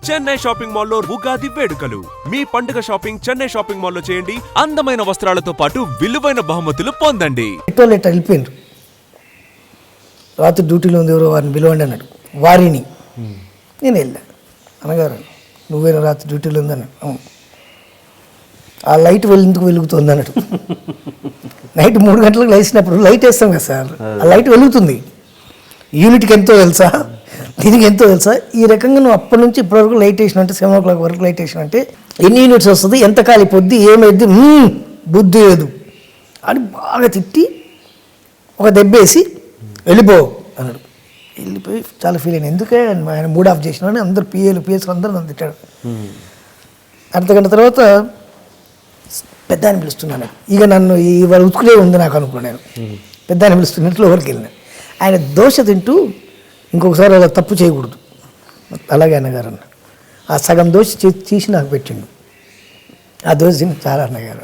Chennai shopping మాల్లో ఉగాది వేడుకలు. మీ పండుగ షాపింగ్ చెన్నై షాపింగ్ మాల్లో చేయండి. అందమైన వస్త్రాలతో పాటు విలువైన బహుమతులు పొందండి. వెళ్ళిపోయిండ్రు. రాత్రి డ్యూటీలో ఉంది, ఎవరో వారిని పిలవండి అన్నాడు. వారిని నేను వెళ్ళా. అనగారు నువ్వేనా రాత్రి డ్యూటీలో ఉందన్నాడు. ఆ లైట్ ఎందుకు వెలుగుతుంది అన్నాడు. నైట్ 3 గంటలకు లేచినప్పుడు లైట్ వేస్తాం కదా సార్, ఆ లైట్ వెలుగుతుంది. యూనిట్కి ఎంతో తెలుసా, దీనికి ఎంతో తెలుసా. ఈ రకంగా నువ్వు అప్పటి నుంచి ఇప్పటివరకు లైట్ వేసిన అంటే 7 o'clock వరకు లైట్ వేసిన అంటే ఎన్ని యూనిట్స్ వస్తుంది, ఎంత కాలిపోద్ది, ఏమైద్ది, బుద్ధి లేదు అని బాగా తిట్టి ఒక దెబ్బేసి వెళ్ళిపో అన్నాడు. వెళ్ళిపోయి చాలా ఫీల్ అయ్యాను. ఎందుకే ఆయన మూడ్ ఆఫ్ చేసినాడని అందరు పిఎస్లు అందరూ నన్ను తిట్టాడు. అర్ధగంట తర్వాత పెద్ద అని పిలుస్తున్నాను. ఇక నన్ను ఇవాళ ఉతుకులే ఉంది నాకు అనుకున్నాను. పెద్ద అని పిలుస్తున్నట్లు ఎవరికి వెళ్ళినా ఆయన దోశ తింటూ ఇంకొకసారి అలా తప్పు చేయకూడదు అలాగే అన్నగారు అన్న. ఆ సగం దోశ తీసి నాకు పెట్టిండు. ఆ దోశ తిని చాలా అన్నగారు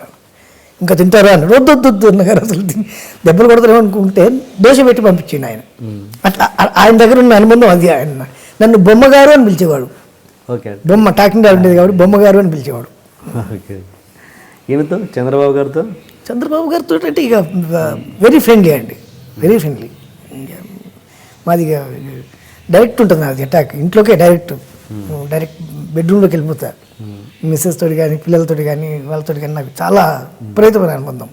ఇంకా తింటారా అన్నాడు. వద్దు అన్నగారు, అసలు దెబ్బలు కొడతారేమో అనుకుంటే దోశ పెట్టి పంపించిండు ఆయన. అట్లా ఆయన దగ్గర ఉన్న అనుబంధం అది. ఆయన నన్ను బొమ్మగారు అని పిలిచేవాడు. బొమ్మ టాకింగ్ గారు ఉండేది కాబట్టి బొమ్మగారు అని పిలిచేవాడు. ఈయనతో చంద్రబాబు గారితో అంటే ఇక వెరీ ఫ్రెండ్లీ అండి, వెరీ ఫ్రెండ్లీ. మాది ఇక డైరెక్ట్ ఉంటుంది నాది అటాక్. ఇంట్లోకే డైరెక్ట్ బెడ్రూమ్లోకి వెళ్ళిపోతా. మిస్సెస్ తోటి కానీ పిల్లలతో కానీ వాళ్ళతో కానీ నాకు చాలా విపరీతమైన అనుబంధం.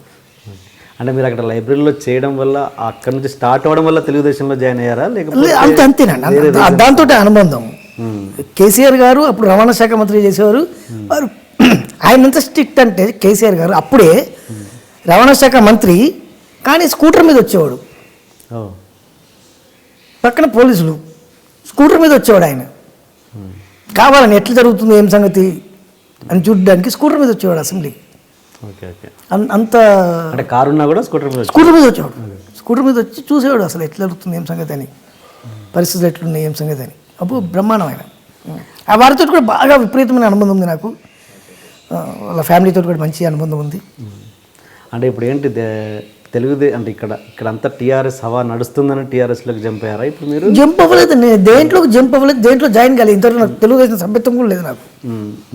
అంటే మీరు అక్కడ లైబ్రరీలో చేయడం వల్ల అక్కడ నుంచి స్టార్ట్ అవ్వడం వల్ల తెలుగుదేశంలో జాయిన్ అయ్యారా లేకపోతే? అంతేనండి, దాంతో అనుబంధం. కేసీఆర్ గారు అప్పుడు రవాణా శాఖ మంత్రి చేసేవారు. వారు ఆయన ఎంత స్ట్రిక్ట్ అంటే కేసీఆర్ గారు అప్పుడే రవాణా శాఖ మంత్రి, కానీ స్కూటర్ మీద వచ్చేవాడు. పక్కన పోలీసులు, స్కూటర్ మీద వచ్చేవాడు ఆయన. కావాలని ఎట్లా జరుగుతుంది ఏం సంగతి అని చూడడానికి స్కూటర్ మీద వచ్చేవాడు అసెంబ్లీకి. అంత కారున్నా కూడా స్కూటర్ మీద వచ్చేవాడు. స్కూటర్ మీద వచ్చి చూసేవాడు అసలు ఎట్లా జరుగుతుంది ఏం సంగతి అని, పరిస్థితులు ఎట్లున్నాయి ఏం సంగతి అని. అప్పుడు బ్రహ్మాండం ఆయన. ఆ వారితో కూడా బాగా విపరీతమైన అనుబంధం ఉంది నాకు. వాళ్ళ ఫ్యామిలీతో కూడా మంచి అనుబంధం ఉంది. అంటే ఇప్పుడు ఏంటి అంటే ఇక్కడ అంతా టీఆర్ఎస్ హవా నడుస్తుందని టీఆర్ఎస్లోకి జంప్ అయ్యారా ఇప్పుడు మీరు? జంప్ అవ్వలేదు, నేను దేంట్లోకి జంప్ అవ్వలేదు, దేంట్లో జాయిన్ కాలేదు. ఇంతవరకు నాకు తెలుగుదేశం సభ్యత్వం కూడా లేదు నాకు.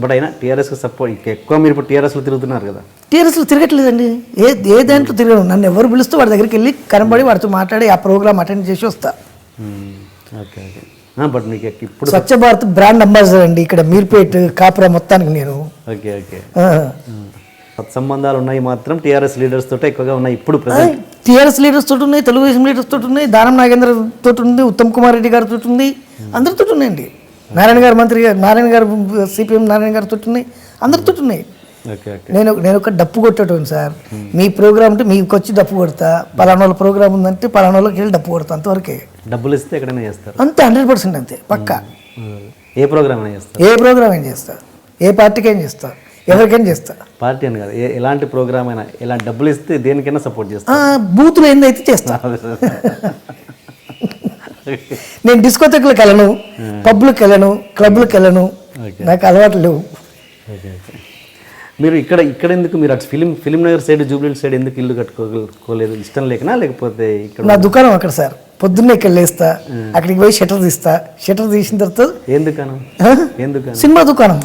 బట్ అయినా టీఆర్ఎస్కి సపోర్ట్ ఎక్కువ మీరు ఇప్పుడు టీఆర్ఎస్లో తిరుగుతున్నారు కదా? టీఆర్ఎస్లో తిరగట్లేదండి, ఏ దాంట్లో తిరగను. నన్ను ఎవరు పిలుస్తూ వాడి దగ్గరికి వెళ్ళి కనబడి వాడితో మాట్లాడి ఆ ప్రోగ్రామ్ అటెండ్ చేసి వస్తా. Okay okay. బట్ మీకు ఇప్పుడు స్వచ్ఛ భారత్ బ్రాండ్ అంబాసిడర్ అండి ఇక్కడ మీర్పేట్ కాపురా మొత్తానికి నేను. Okay okay. సత్సంబంధాలు ఉన్నాయి మాత్రం టీఆర్ఎస్ లీడర్స్ తోటి ఎక్కువగా ఉన్నాయి ఇప్పుడు. టీఆర్ఎస్ లీడర్స్ తోటి ఉన్నాయి, తెలుగుదేశం లీడర్స్ తోటి ఉన్నాయి, దానం నాగేంద్ర తోటి ఉంది, ఉత్తమ్ కుమార్ రెడ్డి గారితో ఉంది, అందరితో ఉన్నాయండి. నారాయణ గారు మంత్రి గారు, నారాయణ గారు సిపిఎం నారాయణ గారితో ఉన్నాయి, అందరితో ఉన్నాయి. నేను ఒక డప్పు కొట్టేటోను సార్. మీ ప్రోగ్రామ్ అంటే మీకు వచ్చి డప్పు కొడతా, పలానా వాళ్ళ ప్రోగ్రామ్ ఉందంటే పలానా వాళ్ళకి వెళ్ళి డప్పు కొడతా, అంతవరకే. డబ్బులు ఇస్తే ఎక్కడైనా చేస్తారు అంతే, 100% అంతే, పక్కా. ఏ ప్రోగ్రామ్ అయినా చేస్తారు, ఏ ప్రోగ్రామ్ అయినా చేస్తా, ఏ పార్టీకి అయినా చేస్తా, ఎవరికైనా చేస్తా. పార్టీ అని కాదు, ఎలాంటి ప్రోగ్రామ్ అయినా, ఎలాంటి డబ్బులు ఇస్తే దేనికైనా సపోర్ట్ చేస్తా. బూతులు ఏందైతే చేస్తా. నేను డిస్కోథెక్లకు వెళ్ళను, పబ్లకు వెళ్ళను, క్లబ్లకు వెళ్ళను, నాకు అలవాటు లేవు. మీరు ఇక్కడ ఎందుకు మీరు అటు film Nagar side Jubilee side ఎందుకు ఇల్లు కట్టుకోలేదు? ఇష్టం లేకనా లేకపోతే? ఇక్కడ నా దుకాణం అక్కడ సార్, పొద్దున్నే ఇక్కడ లేస్తా, అక్కడికి పోయి షటర్ తీస్తా, షటర్ తీసిన తర్వాత ఎందుకు సినిమా దుకాణం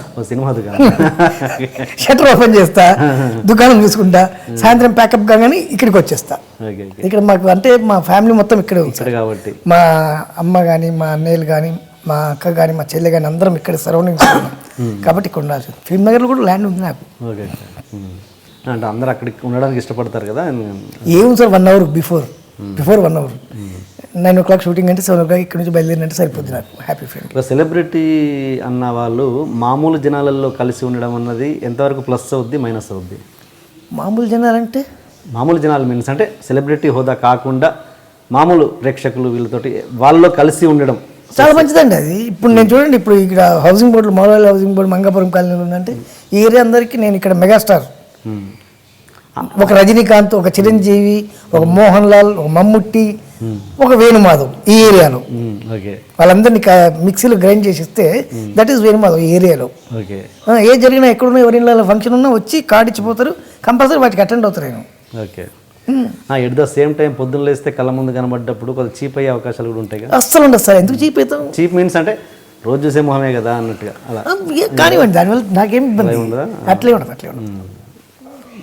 షటర్ ఓపెన్ చేస్తా, దుకాణం తీసుకుంటా, సాయంత్రం ప్యాకప్ కాగానే ఇక్కడికి వచ్చేస్తా. ఇక్కడ మాకు అంటే మా ఫ్యామిలీ మొత్తం ఇక్కడే ఉంది కాబట్టి, మా అమ్మ కానీ మా అన్నయ్యలు కానీ మా అక్క కానీ మా చెల్లె కానీ అందరం ఇక్కడ సరౌండింగ్స్ కాబట్టి ఇక్కడ ఉండాల్సింది. ఫిల్మ్ నగర్లో కూడా ల్యాండ్ ఉంది నాకు. అంటే అందరూ అక్కడికి ఉండడానికి ఇష్టపడతారు కదా? ఏముంది sir, 1 hour before 1 hour 9 o'clock shooting అంటే 7 o'clock ఇక్కడ నుంచి బయలుదేరినట్టు సరిపోద్ది నాకు. Happy friend. సెలబ్రిటీ అన్న వాళ్ళు మామూలు జనాలలో కలిసి ఉండడం అన్నది ఎంతవరకు ప్లస్ అవుద్ది మైనస్ అవుద్ది? మామూలు జనాలంటే మామూలు జనాలు మీన్స్ అంటే సెలబ్రిటీ హోదా కాకుండా మామూలు ప్రేక్షకులు వీళ్ళతోటి వాళ్ళలో కలిసి ఉండడం చాలా మంచిదండి అది. ఇప్పుడు నేను చూడండి, ఇప్పుడు ఇక్కడ housing board, Moula Ali housing board Mangapuram కాలనీలో ఉందంటే ఈ ఏరియా అందరికీ నేను ఇక్కడ మెగాస్టార్. ఒక రజనీకాంత్, ఒక చిరంజీవి, ఒక మోహన్ లాల్, ఒక మమ్ముట్టి, ఒక వేణుమాధవ్ ఈ ఏరియాలో. వాళ్ళందరినీ మిక్సీలో గ్రైండ్ చేసిస్తే దట్ ఈస్ వేణుమాధవ్ ఈ ఏరియాలో. ఏ జరిగినా ఎక్కడున్నా ఎవరి ఫంక్షన్ ఉన్నా వచ్చి కార్డు ఇచ్చిపోతారు, కంపల్సరీ వాటికి అటెండ్ అవుతారు. నేను ఎట్ ద సేమ్ టైం పొద్దున్న లేస్తే కళ్ళ ముందు కనబడ్డప్పుడు కొంచెం చీప్ అయ్యే అవకాశాలు కూడా ఉంటాయి కదా? అస్సలు ఉండదు సార్. ఎందుకు చీప్ అవుతాం? చీప్ మీన్స్ అంటే రోజు చూసే మొహమే కదా అన్నట్టుగా అలా కానివ్వండి, దానివల్ల నాకేం ఇబ్బంది ఉందా? అట్లే ఉండదు.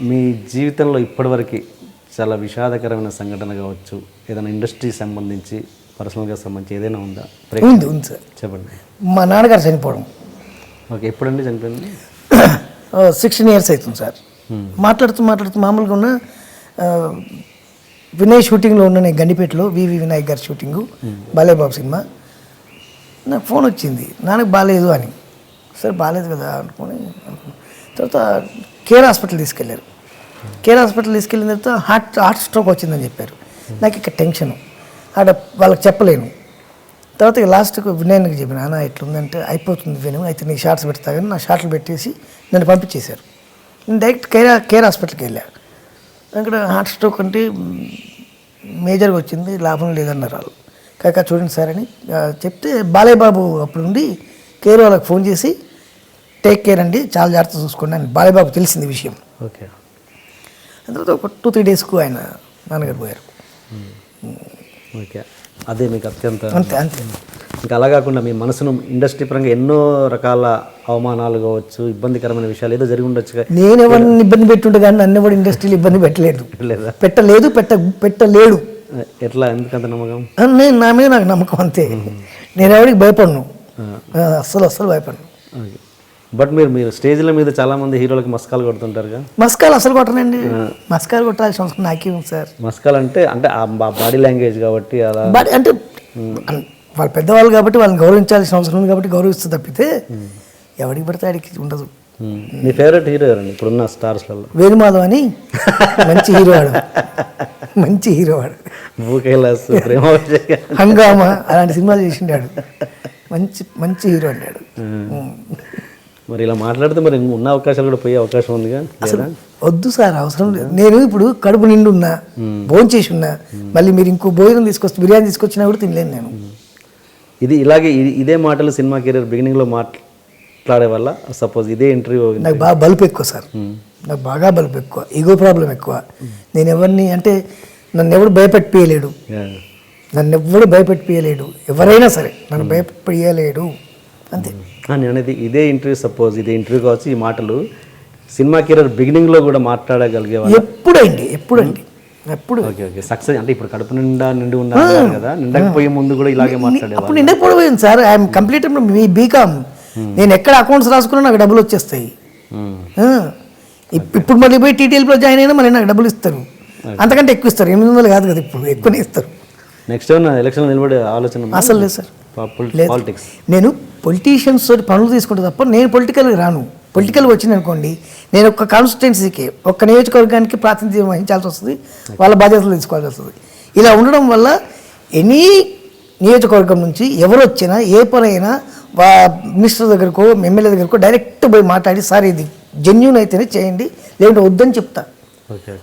మీ జీవితంలో ఇప్పటివరకు చాలా విషాదకరమైన సంఘటన కావచ్చు, ఏదైనా ఇండస్ట్రీ సంబంధించి పర్సనల్గా సంబంధించి ఏదైనా ఉందా? ఉంది సార్. చెప్పండి. మా నాన్నగారు చనిపోవడం. ఓకే, ఎప్పుడండి చనిపోయింది? 16 years అవుతుంది సార్. మాట్లాడుతూ మామూలుగా ఉన్న వినయ్ షూటింగ్లో ఉన్న నేను గండిపేటలో వివి వినాయక్ గారి షూటింగు, బాలేబాబు సినిమా. నాకు ఫోన్ వచ్చింది, నాన్నకు బాగాలేదు అని. సరే బాగాలేదు కదా అనుకుని తర్వాత కేర్ హాస్పిటల్ తీసుకెళ్ళారు. కేర్ హాస్పిటల్ తీసుకెళ్ళిన తర్వాత హార్ట్ స్ట్రోక్ వచ్చిందని చెప్పారు. నాకు ఇక్కడ టెన్షను, ఆడ వాళ్ళకి చెప్పలేను. తర్వాత ఇక లాస్ట్కి వినయన్కి చెప్పిన, నాన్న ఎట్లుందంటే అయిపోతుంది విను, అయితే నీ షార్ట్స్ పెడతా కానీ నా షార్ట్లు పెట్టేసి నన్ను పంపించేశారు. నేను డైరెక్ట్ కేర్ హాస్పిటల్కి వెళ్ళాను. అక్కడ హార్ట్ స్ట్రోక్ అంటే మేజర్గా వచ్చింది, లాభం లేదన్నారు వాళ్ళు. కాక చూడండి సార్ అని చెప్తే బాలయ్య బాబు అప్పుడు నుండి కేర్ వాళ్ళకి ఫోన్ చేసి టేక్ కేర్ అండి, చాలా జాగ్రత్త చూసుకోండి అని బాలయ్య బాబు తెలిసింది విషయం. ఓకే. తర్వాత ఒక 2-3 daysకు ఆయన నాన్నగారు పోయారు. ఓకే, అదే మీకు అత్యంత అంతే. ఇంకా అలా కాకుండా మీ మనసును ఇండస్ట్రీ పరంగా ఎన్నో రకాల అవమానాలు కావచ్చు, ఇబ్బందికరమైన విషయాలు ఏదో జరిగి ఉండొచ్చు. నేను ఎవరిని ఇబ్బంది పెట్టుంటే కానీ నన్ను ఎవరు ఇండస్ట్రీలో ఇబ్బంది పెట్టలేదు. లేదా? పెట్టలేడు. ఎట్లా, ఎందుకంత నమ్మకం? నా మీద నాకు నమ్మకం అంతే. నేను ఎవరికి భయపడను, అస్సలు భయపడను. ఓకే. బట్ మీరు స్టేజ్ల మీద చాలా మంది హీరోలకి మస్కాలు కొడుతుంటారుగా? మస్కాలు అసలు కొట్టనండి. మస్కాలు కొట్టాల్సిన అవసరం నాకే ఉంది సార్. మస్కాలు అంటే ఆ బాడీ లాంగ్వేజ్ కాబట్టి అలా అంటే వాళ్ళు పెద్దవాళ్ళు కాబట్టి వాళ్ళని గౌరవించాల్సిన అవసరం ఉంది కాబట్టి గౌరవిస్తూ తప్పితే ఎవరికి పడితే ఆడికి ఉండదు. మీ ఫేవరెట్ హీరో ఎవరండి ఇప్పుడున్న స్టార్స్లలో? వేణుమాధవ్ అని మంచి హీరో వాడు. భూకైలాస్, ప్రేమ, హంగామా అలాంటి సినిమాలు చేసిండాడు. మంచి హీరో అన్నాడు. మరి ఇలా మాట్లాడితే మరి ఉన్న అవకాశాలు కూడా పోయే అవకాశం ఉందిగా? అసలు వద్దు సార్, అవసరం లేదు. నేను ఇప్పుడు కడుపు నిండు ఉన్నా, భోజనం చేసి ఉన్నా, మళ్ళీ మీరు ఇంకో భోజనం తీసుకొచ్చి బిర్యానీ తీసుకొచ్చినా కూడా తినలేను నేను. ఇదే మాటలు సినిమా కెరీర్ బిగినింగ్లో మాట్లాడే వల్ల సపోజ్ ఇదే ఇంటర్వ్యూ నాకు బాగా బలుపు ఎక్కువ సార్. నాకు బాగా బలుపు ఎక్కువ, ఈగో ప్రాబ్లం ఎక్కువ. నేను ఎవరిని అంటే నన్ను ఎవడు భయపెట్టియలేడు, ఎవరైనా సరే నన్ను భయపెట్టియలేడు అంతే. నేను అనేది ఇదే ఇంటర్వ్యూ, సపోజ్ ఇదే ఇంటర్వ్యూ కావచ్చు, ఈ మాటలు సినిమా కెరీర్ బిగినింగ్లో కూడా మాట్లాడగలిగేవాళ్ళు? ఎప్పుడు ఓకే. సక్సెస్ అంటే ఇప్పుడు కడుపు నిండి ఉన్నారు కదా, నిండకపోయే ముందు కూడా ఇలాగే మాట్లాడేవాళ్ళు? అప్పుడు నిండకపోయింది సార్. I'm complete BCom. నేను ఎక్కడ అకౌంట్స్ రాసుకున్నా నాకు డబ్బులు వచ్చేస్తాయి. ఇప్పుడు మళ్ళీ పోయి టీటీఎల్లో జాయిన్ అయినా మళ్ళీ నాకు డబ్బులు ఇస్తారు. అంతకంటే ఎక్కువ ఇస్తారు, 800 కాదు కదా, ఇప్పుడు ఎక్కువనే ఇస్తారు. నెక్స్ట్ ఏమన్నా ఎలక్షన్ నిలబడే ఆలోచన? అసలు లేదు సార్. పాలిటిక్స్ నేను పొలిటీషియన్స్ తోటి పనులు తీసుకుంటే తప్ప నేను పొలిటికల్గా రాను. పొలిటికల్గా వచ్చింది అనుకోండి, నేను ఒక్క కాన్స్టిట్యున్సీకి, ఒక్క నియోజకవర్గానికి ప్రాతినిధ్యం వహించాల్సి వస్తుంది, వాళ్ళ బాధ్యతలు తీసుకోవాల్సి వస్తుంది. ఇలా ఉండడం వల్ల ఎనీ నియోజకవర్గం నుంచి ఎవరు వచ్చినా ఏ పనైనా మినిస్టర్ దగ్గరకో ఎమ్మెల్యే దగ్గరకో డైరెక్ట్ పోయి మాట్లాడి, సార్ ఇది జెన్యూన్ అయితేనే చేయండి, లేదంటే వద్దని చెప్తా. ఓకే.